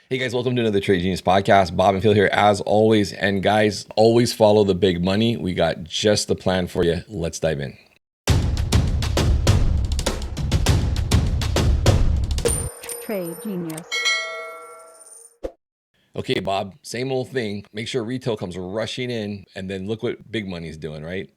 Hey guys, welcome to another Trade Genius podcast. Bob and Phil here as always. And guys, always follow the big money. We got just the plan for you. Let's dive in. Trade Genius. Okay, Bob, same old thing. Make sure retail comes rushing in, and then look what big money's doing, right?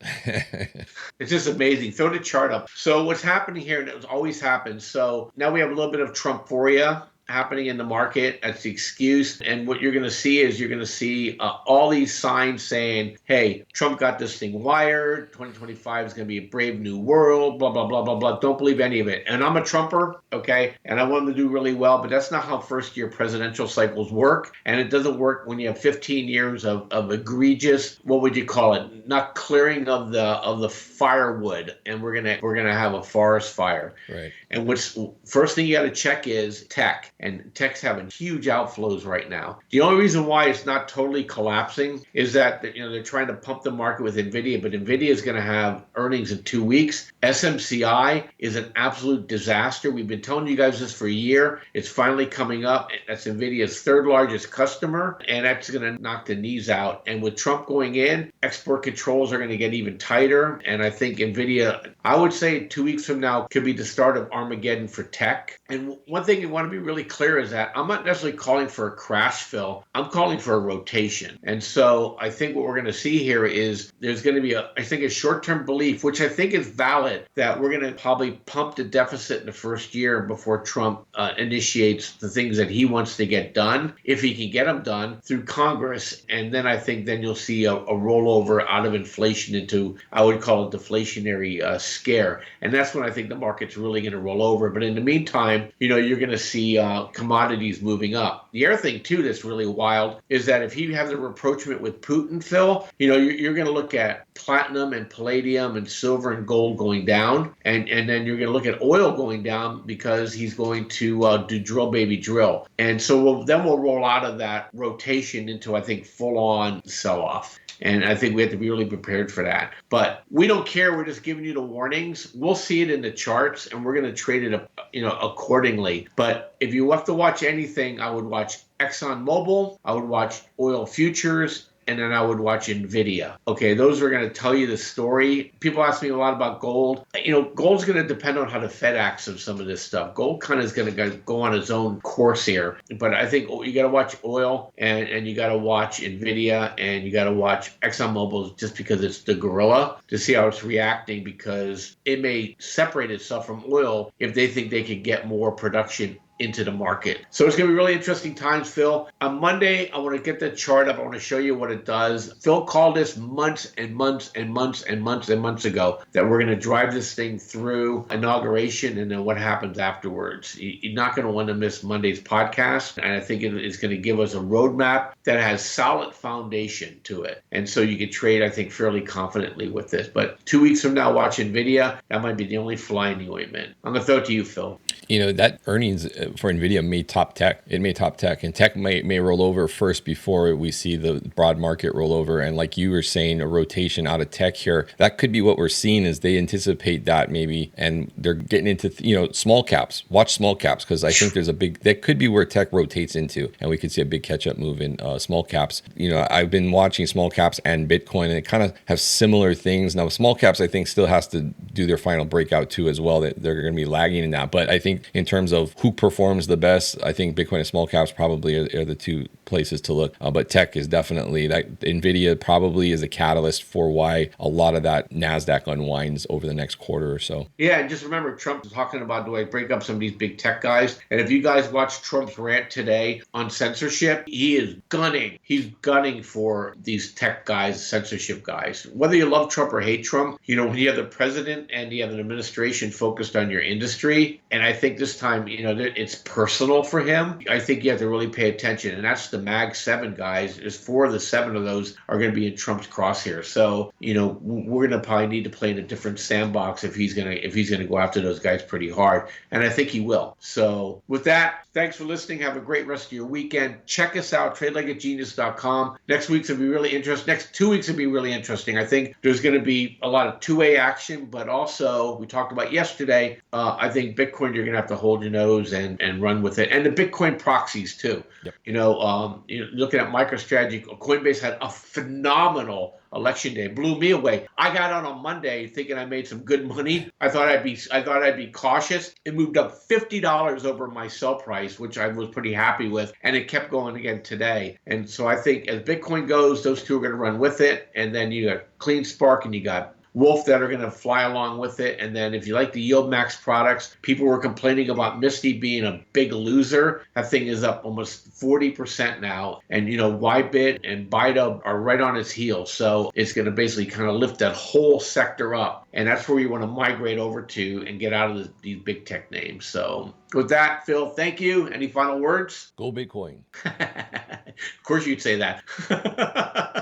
It's just amazing. Throw the chart up. So what's happening here, and it always happens. So now we have a little bit of Trumporia happening in the market. That's the excuse. And what you're going to see is you're going to see all these signs saying, hey, Trump got this thing wired. 2025 is going to be a brave new world, blah, blah, blah, blah, blah. Don't believe any of it. And I'm a Trumper, okay? And I want him to do really well, but that's not how first-year presidential cycles work. And it doesn't work when you have 15 years of egregious, what would you call it? Not clearing of the firewood, and we're gonna have a forest fire. Right. And what's first thing you got to check is tech, and tech's having huge outflows right now. The only reason why it's not totally collapsing is that they're trying to pump the market with Nvidia, but Nvidia is going to have earnings in 2 weeks. SMCI is an absolute disaster. We've been telling you guys this for a year. It's finally coming up. That's Nvidia's third largest customer, and that's going to knock the knees out. And with Trump going in, export controls are going to get even tighter. And I think Nvidia, I would say 2 weeks from now, could be the start of Armageddon for tech. And one thing you want to be really clear is that I'm not necessarily calling for a crash, Phil. I'm calling for a rotation. And so I think what we're going to see here is there's going to be a short-term belief, which I think is valid, that we're going to probably pump the deficit in the first year before Trump initiates the things that he wants to get done, if he can get them done through Congress. And then I think then you'll see a rollover out of inflation into, I would call it deflationary scare. And that's when I think the market's really going to roll over. But in the meantime, you're going to see commodities moving up. The other thing, too, that's really wild is that if you have the rapprochement with Putin, Phil, you're going to look at platinum and palladium and silver and gold going down. And then you're going to look at oil going down because he's going to do drill, baby, drill. And so we'll roll out of that rotation into, I think, full-on sell-off. And I think we have to be really prepared for that. But we don't care. We're just giving you the warnings. We'll see it in the charts, and we're going to trade it, accordingly. But if you have to watch anything, I would watch ExxonMobil. I would watch oil futures. And then I would watch Nvidia. Okay, those are going to tell you the story. People ask me a lot about gold. Gold's going to depend on how the Fed acts of some of this stuff. Gold kind of is going to go on its own course here. But I think you got to watch oil, and you got to watch Nvidia, and you got to watch ExxonMobil just because it's the gorilla to see how it's reacting, because it may separate itself from oil if they think they can get more production into the market. So it's going to be really interesting times, Phil. On Monday, I want to get the chart up. I want to show you what it does. Phil called this months and months and months and months and months ago that we're going to drive this thing through inauguration and then what happens afterwards. You're not going to want to miss Monday's podcast. And I think it's going to give us a roadmap that has solid foundation to it. And so you can trade, I think, fairly confidently with this. But 2 weeks from now, watch Nvidia. That might be the only fly in the ointment. I'm going to throw it to you, Phil. That earnings for Nvidia may top tech. It may top tech, and tech may roll over first before we see the broad market roll over. And like you were saying, a rotation out of tech here, that could be what we're seeing is they anticipate that maybe, and they're getting into small caps. Watch small caps, because I think that could be where tech rotates into, and we could see a big catch up move in small caps. I've been watching small caps and Bitcoin, and it kind of have similar things. Now, small caps I think still has to do their final breakout too as well. That they're going to be lagging in that, but I think in terms of who performs the best, I think Bitcoin and small caps probably are the two places to look. But tech is definitely that. Nvidia probably is a catalyst for why a lot of that NASDAQ unwinds over the next quarter or so. Yeah, and just remember, Trump's talking about, do I break up some of these big tech guys? And if you guys watch Trump's rant today on censorship, he's gunning for these tech guys, censorship guys. Whether you love Trump or hate Trump, when you have the president and you have an administration focused on your industry, and I think this time, it's personal for him. I think you have to really pay attention, and that's the Mag 7 guys. There's 4 of the 7 of those are going to be in Trump's crosshairs. So, we're going to probably need to play in a different sandbox if he's going to go after those guys pretty hard, and I think he will. So, with that Thanks for listening. Have a great rest of your weekend. Check us out, tradelikeagenius.com. Next week's will be really interesting. Next 2 weeks will be really interesting. I think there's going to be a lot of two-way action, but also we talked about yesterday. I think Bitcoin, you're going to have to hold your nose and run with it, and the Bitcoin proxies too. Yep. Looking at MicroStrategy, Coinbase had a phenomenal election day, blew me away. I got on Monday thinking I made some good money. I thought I'd be cautious. It moved up $50 over my sell price, which I was pretty happy with, and it kept going again today. And so I think as Bitcoin goes, those two are going to run with it, and then you got Clean Spark and you got Wolf that are going to fly along with it. And then if you like the Yield Max products, people were complaining about Misty being a big loser. That thing is up almost 40% now. And, Ybit and Bida are right on its heels. So it's going to basically kind of lift that whole sector up. And that's where you want to migrate over to and get out of these big tech names. So with that, Phil, thank you. Any final words? Go Bitcoin. Of course you'd say that.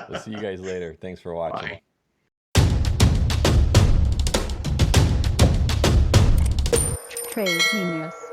We'll see you guys later. Thanks for watching. Bye. Trade Genius.